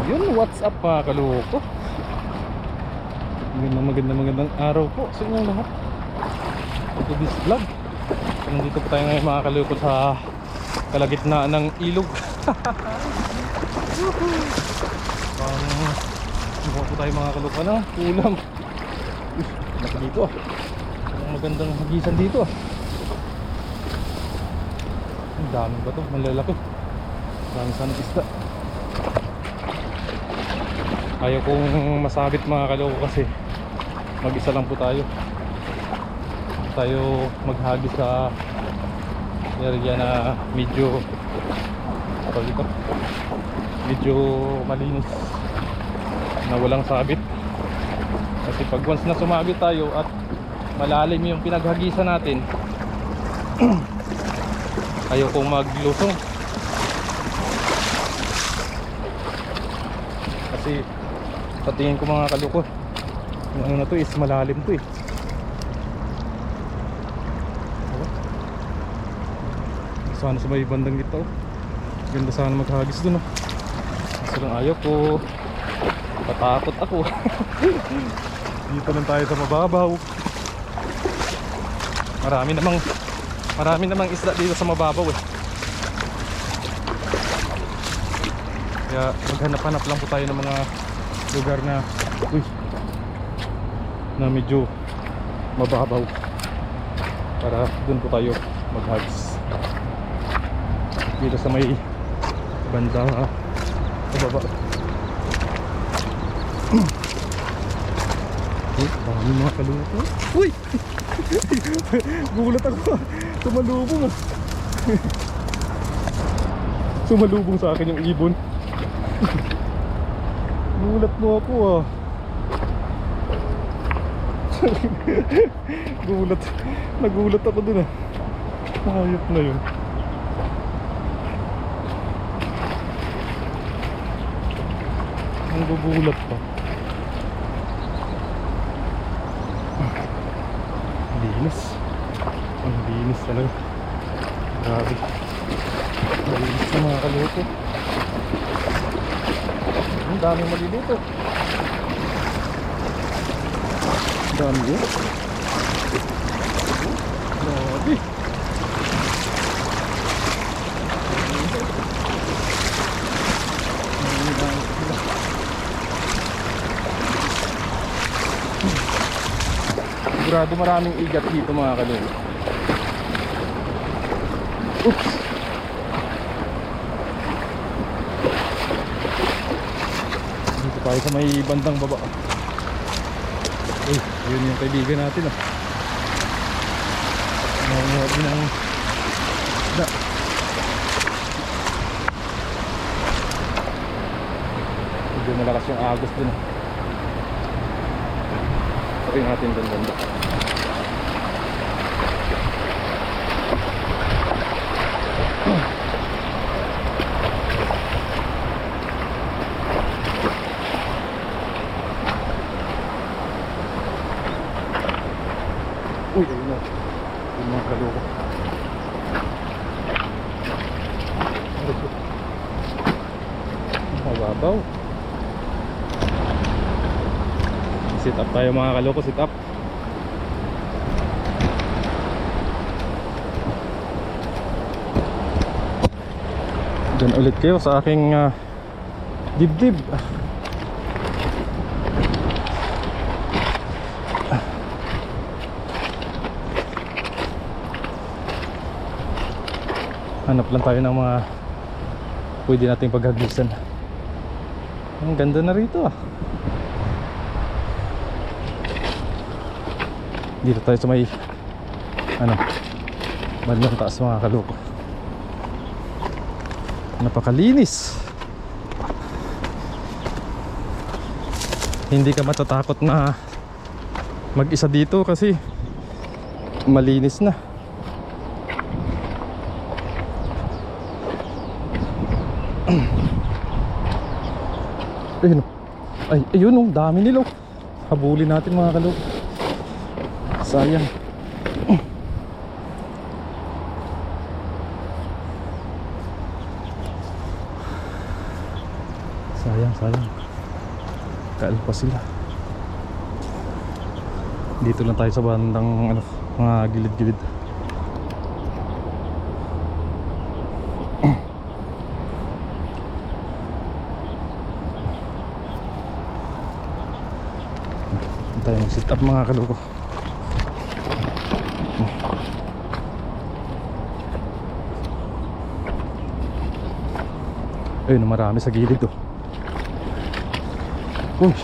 Yun, what's up mga kaloko? Magandang araw po sa inyong lahat. Ito this vlog. Nandito po tayo ngayon mga kaloko sa kalagitnaan ng ilog. Buka po tayo mga kaloko ng ulam. Laki dito ah. Ang magandang hagisan dito ah. Ang daming ba ito? Malalaki. Maraming sanang isda. Ayaw kong masabit mga kaloko kasi mag-isa lang po tayo maghagis sa area na medyo malinis na walang sabit. Kasi pag once na sumabit tayo at malalim yung pinaghagisan natin ayaw kong maglusong kasi sa tingin ko mga kaloko, yung ano na to is malalim to eh. Sana sa may bandang dito. Ganda sana maghagis dun oh. Kasi lang ayaw ko. Patakot ako. Dito lang tayo sa mababaw. Marami namang isda dito sa mababaw eh. Kaya maghanap-hanap lang po tayo ng mga lugar na medyo mababaw para dun po tayo maghagis. Dito sa may banda sa baba. Dami mga kaloko. Uy! Gulat ako. Sumalubong sumalubong sa akin yung ibon. Gulat mo ako ah. Nagulat ako dun ah. Hayop na yun. Ang gugulat pa. Ang linis talaga. Grabe. Malinis na mga kaloko. Ang daming malilito. Dami yun. Grabe. Sigurado maraming igat dito mga kaloko. Oops. Dito tayo sa may bandang baba. Uy, yun yung kaibigan natin ah. Nanguha din ng isda. Medyo malakas yung agos din ah. Sabi natin doon banda. Uy, ayun na. Yung mga kaloko. Mababaw. Sit up tayo mga kaloko, sit up. Diyan ulit kayo sa aking dibdib. Hanap lang tayo ng mga pwede nating paghagisan. Ang ganda na rito ah. Dito tayo sa may bandang taas mga kaloko. Napakalinis. Hindi ka matatakot na mag-isa dito kasi malinis na. Ayun. Ay, ayun oh, dami nila. Habulin natin mga kaloko. Sayang. Sayang, sayang. Kaalpas sila. Dito lang tayo sa bandang ano, mga gilid-gilid. Tayo mag-sit up mga kaloko. Ayun, marami sa gilid to. Uy.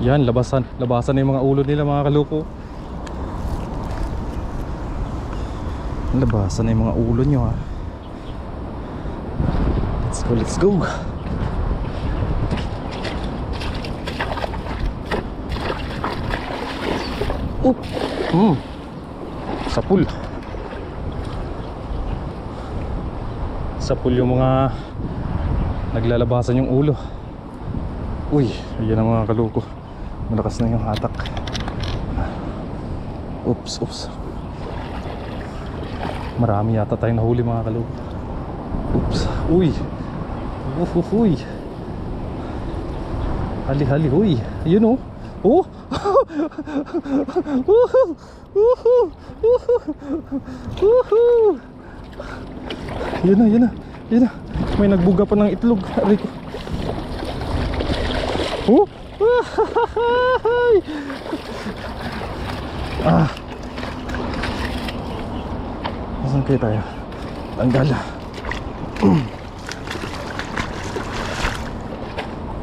Yan, labasan na yung mga ulo nila mga kaloko. Labasan na yung mga ulo nyo ha. Let's go. Oop. Sapul. Sapul yung mga naglalabasan yung ulo. Uy, ayan ang mga kaloko. Malakas na yung hatak. Oops. Marami yata tayong nahuli mga kaloko. Oops. Uy. Uy. Hali, uy. Ayun oh. Oh. Yun na. May nagbuga pa ng itlog. Aray ko. Oh. Nasaan kayo tayo? Tanggal.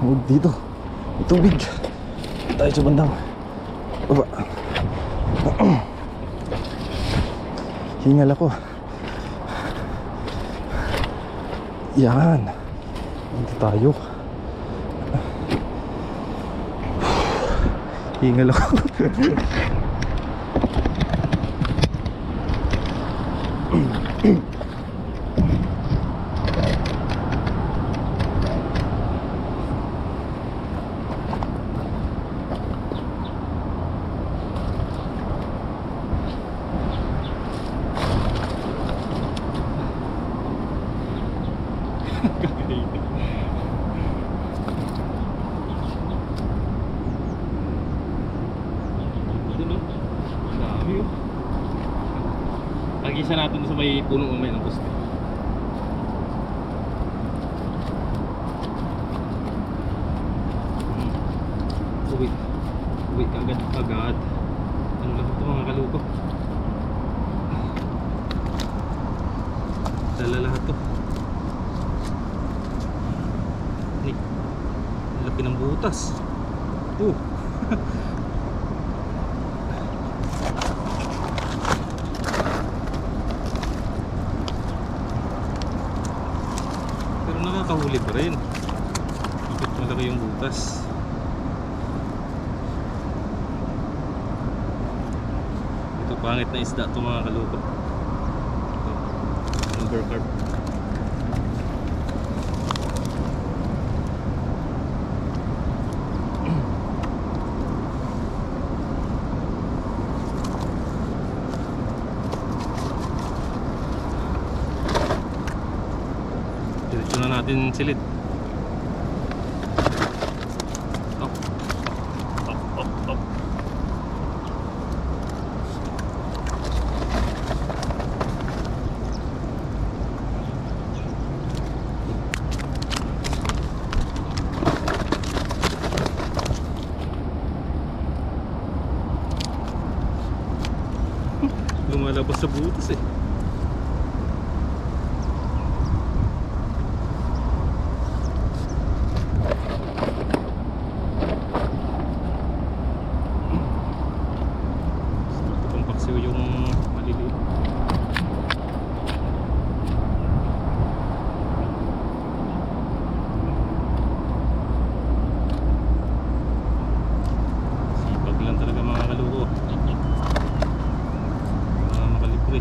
Huwag dito. May tubig. Tayo sa bandang baba. Hingal ako. Yan. Dito tayo. Hingal ako. Pag-isa natin sa may punong umay ng gusto. Uwi agad. Ano lang ito mga kaloko? Dala lahat to. Laki ng butas. Pero nakakahuli pa rin. Bakit malaki yung butas? Ito pangit na isda ito mga kaloko. Overcarp. Diretso na natin silid. Up. Lumalabas sa butas eh. Pampaksiw yung maliliit. Sipag lang talaga mga kaloko. Makalibre.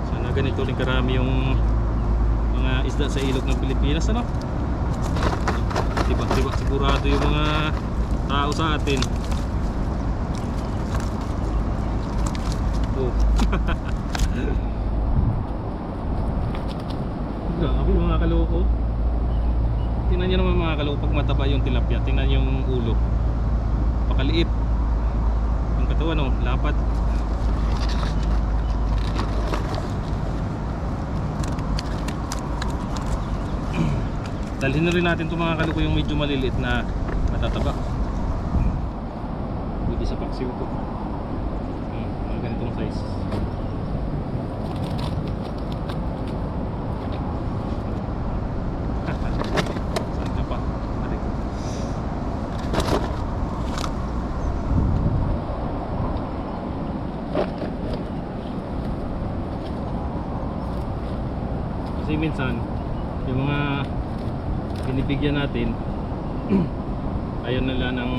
Sana ganito rin karami yung mga isda sa ilog ng Pilipinas, ano? Tibak-tibak sigurado yung mga tao tao sa atin. Oh. Grabe mga kaloko. Tingnan nyo naman mga kaloko, pag mataba yung tilapia, tingnan yung ulo, pakaliit. Yung katawan oh, lapad. Dalhin na rin natin itong mga kaloko yung medyo maliliit na matataba. Pwede sa paksiw ko. Mga ganitong size. Saan ka pa? Balik. Kasi minsan yung mga binibigyan natin ayaw nila ng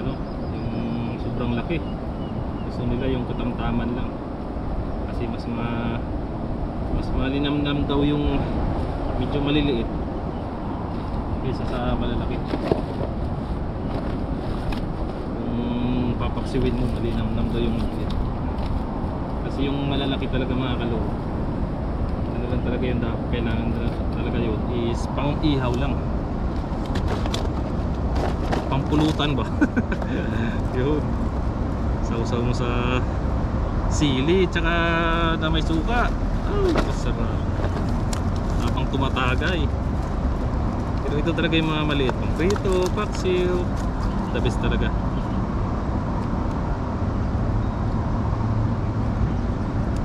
ano, yung sobrang laki. Gusto nila yung katamtaman lang kasi mas malinamnam daw yung medyo maliliit kaysa sa malalaki. Kung papaksiwin mo, malinamnam daw yung maliliit kasi yung malalaki talaga mga kaloko, ano lang talaga yung dapat kailangan talaga yun is pang ihaw lang, pampulutan ba. Yun, sausaw mo sa sili tsaka na may suka. Oh, masarap, habang tumatagay. Pero ito talaga yung mga maliit, pang prito, paksiw, the best talaga.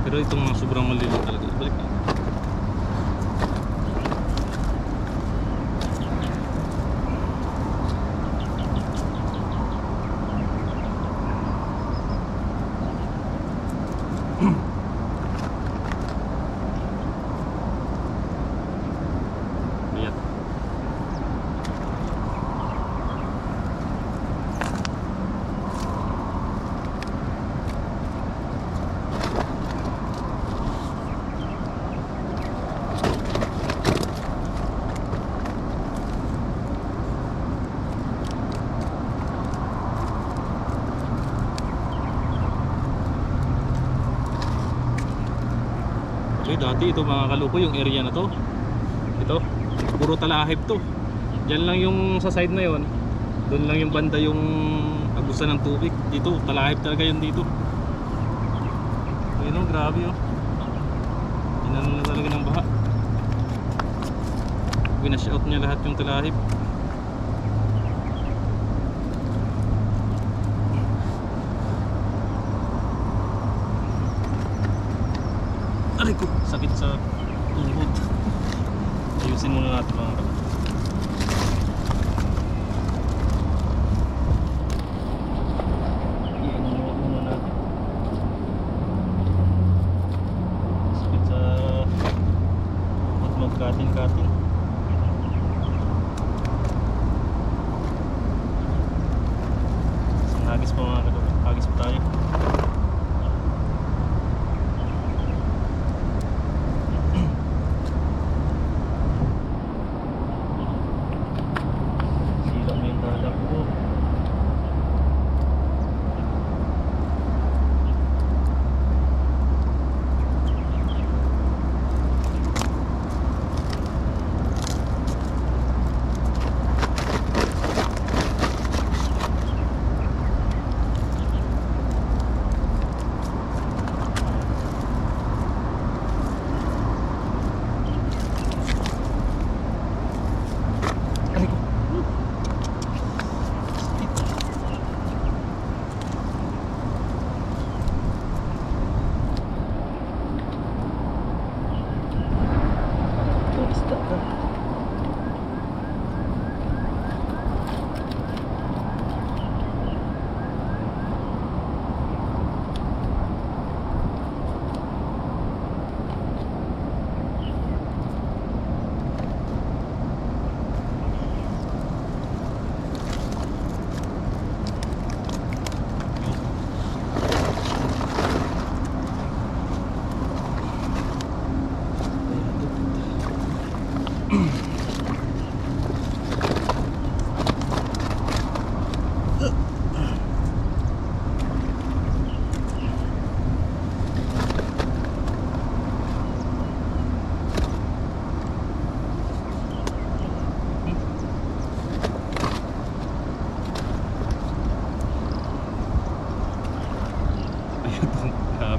Pero itong mga sobrang maliliit talaga, balik na. Ayan. Okay, dati ito mga kaloko, yung area na to, ito puro talahib to. Diyan lang yung sa side na yon, doon lang yung banda yung agusan ng tubig. Dito talahib talaga yun dito. Ayun oh, grabe oh, inano na talaga ng baha. Winash-out niya lahat yung talahib. Aray ko, sakit sa tuhod. Ayusin muna natin mga kaloko. Iano muna natin. Sakit sa at magkatin-katin. Isang hagis pa mga kaloko. Hagis pa tayo.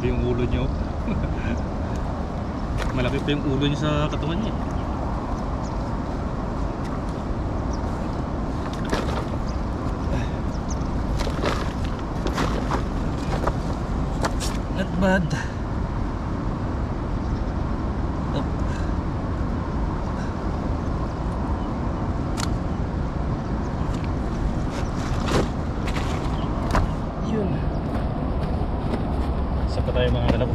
Malaki yung ulo niya. Malaki pa yung ulo niya sa katawan niya. Not bad. Up. Yun. Isa pa tayo mga kalab.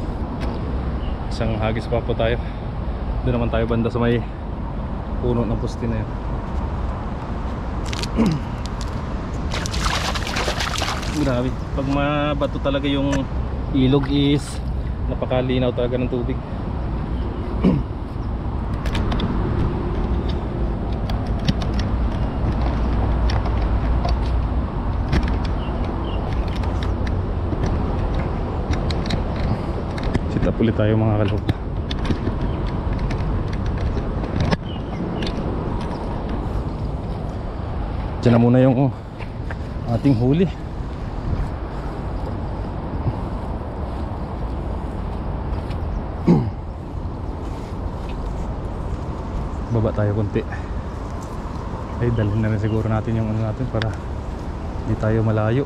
Isang hagis pa po tayo. Doon naman tayo banda sa may puno ng pusti na yun. Grabe. Pag mabato talaga yung ilog is napakalinaw talaga ng tubig. Sit up ulit tayo mga kalog. Diyan na muna yung ating huli. Baba tayo konti. Ay dalhin na rin siguro natin yung ano natin para hindi tayo malayo.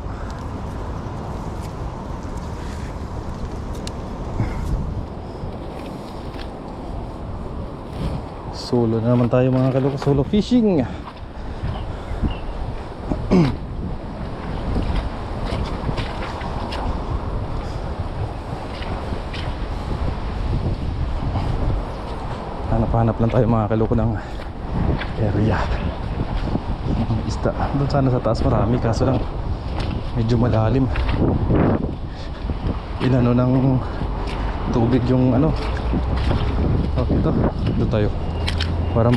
Solo na naman tayo mga kaloko. Solo fishing. Hanap lang tayo mga kaloko ng area ng isda. Doon sana sa taas marami, kaso lang medyo malalim. Inano ng tubig yung ano. Okay, doon tayo para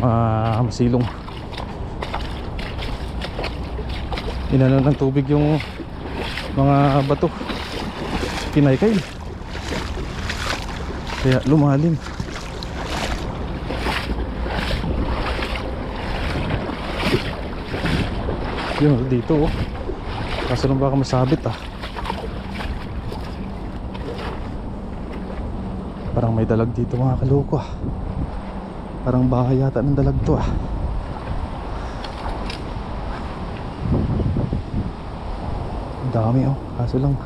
masilong. Inano ng tubig yung mga bato, kinaykay, kaya lumalim. Yun dito oh. Kaso lang baka masabit ah. Parang may dalag dito mga kaloko ah. Parang bahay yata ng dalag to ah. Dami oh. Kaso lang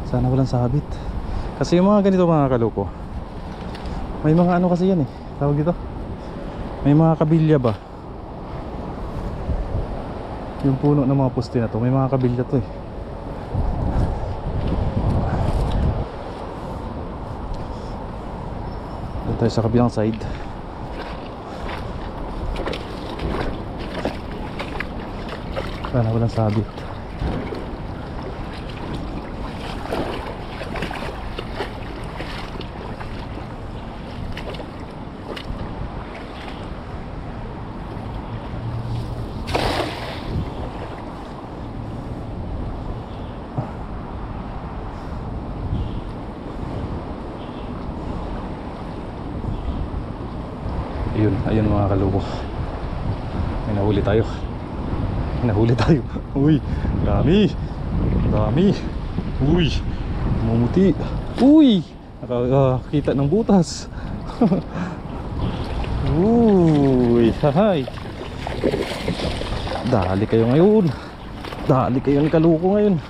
sana walang sabit. Kasi yung mga ganito mga kaloko, may mga ano kasi yan eh, tawag dito, may mga kabilya ba. Yung puno ng mga poste na to, may mga kabilya to eh. Doon tayo sa kabilang side. Sana walang sabit. Ayun mga kaloko, may nahuli tayo. Nahuli tayo. Uy, dami. Dami. Uy, mumuti. Uy, nakakita ng butas. Uy, hahay. Dali kayo ngayon. Dali kayo ni kaloko ngayon.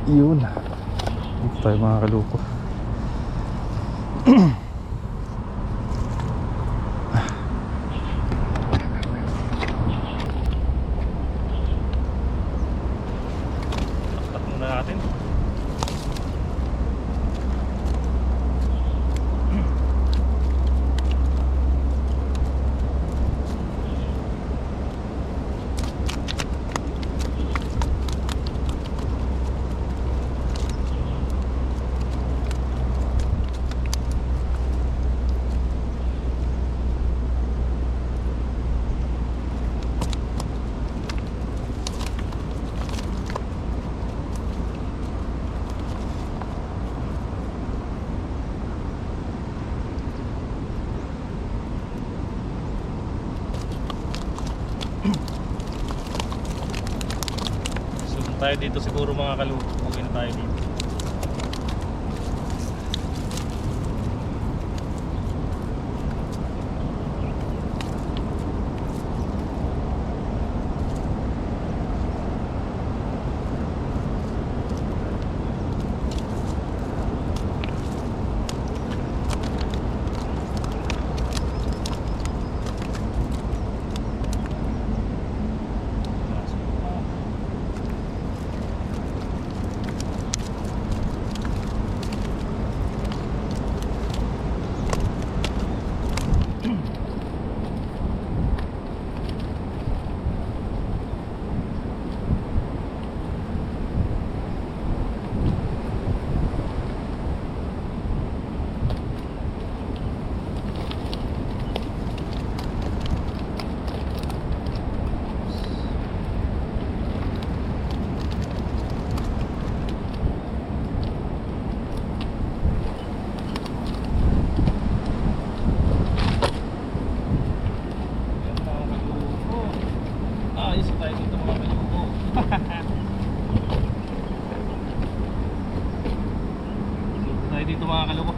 Yun, dito tayo mga kaloko. Taktak muna natin. tayo dito siguro mga kaloko. Okay na tayo dito. Dito mga kaloko.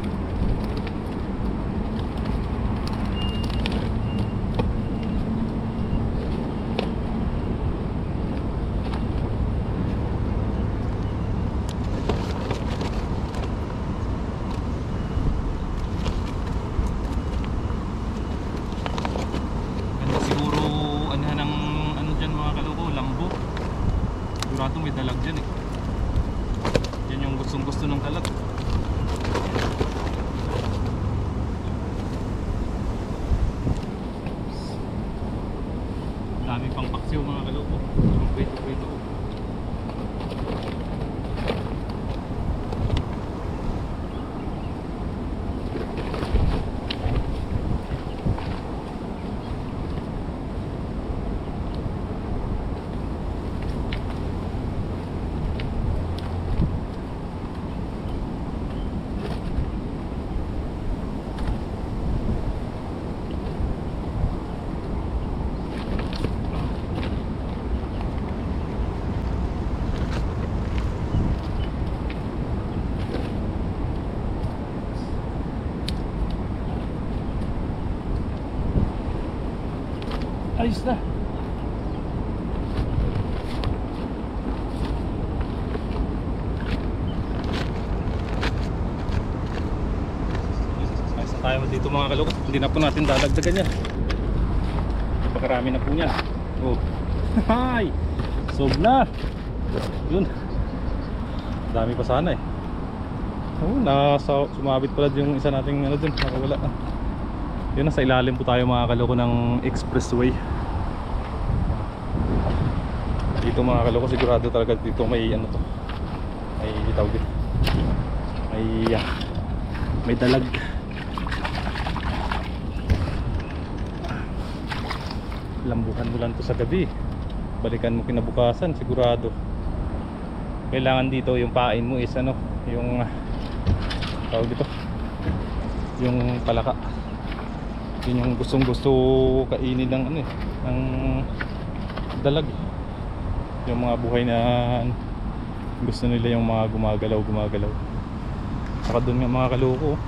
Ganda siguro ng ano dyan mga kaloko, lambo. Sigurado may dalag dyan eh. Yan yung gustong gusto ng dalag. Daming pang paksiw mga kaloko. Prito-prito. Ayos na. Ayos na tayo dito mga kaloko. Hindi na po natin dadagdagan yan. Napakarami na po niyan. Oh. Hay! Sob na. Yun. Dami pa sana eh. Oh, sumabit pala yung isa nating ano dun, nakawala. Yun, nasa ilalim po tayo mga kaloko ng expressway. Dito mga kaloko, sigurado talaga dito may ano to, may tawag dito, may dalag. Lambukan mo lang to sa gabi, balikan mo kinabukasan, sigurado. Kailangan dito yung pain mo is ano, yung tawag dito, yung palaka. Yun yung gustong gusto kainin ng ano eh, ng dalag. Yung mga buhay na gusto nila yung mga gumagalaw. Saka doon nga mga kaloko,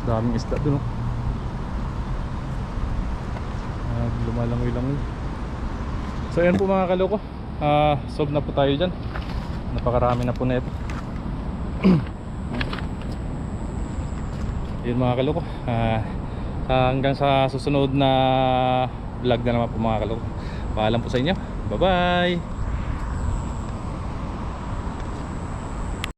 daming isda doon. Lumalangoy-langoy. So yan po mga kaloko, solve na po tayo dyan. Napakarami na po na ito. Yun mga kaloko, hanggang sa susunod na vlog na naman po mga kaloko. Paalam po sa inyo. Bye bye.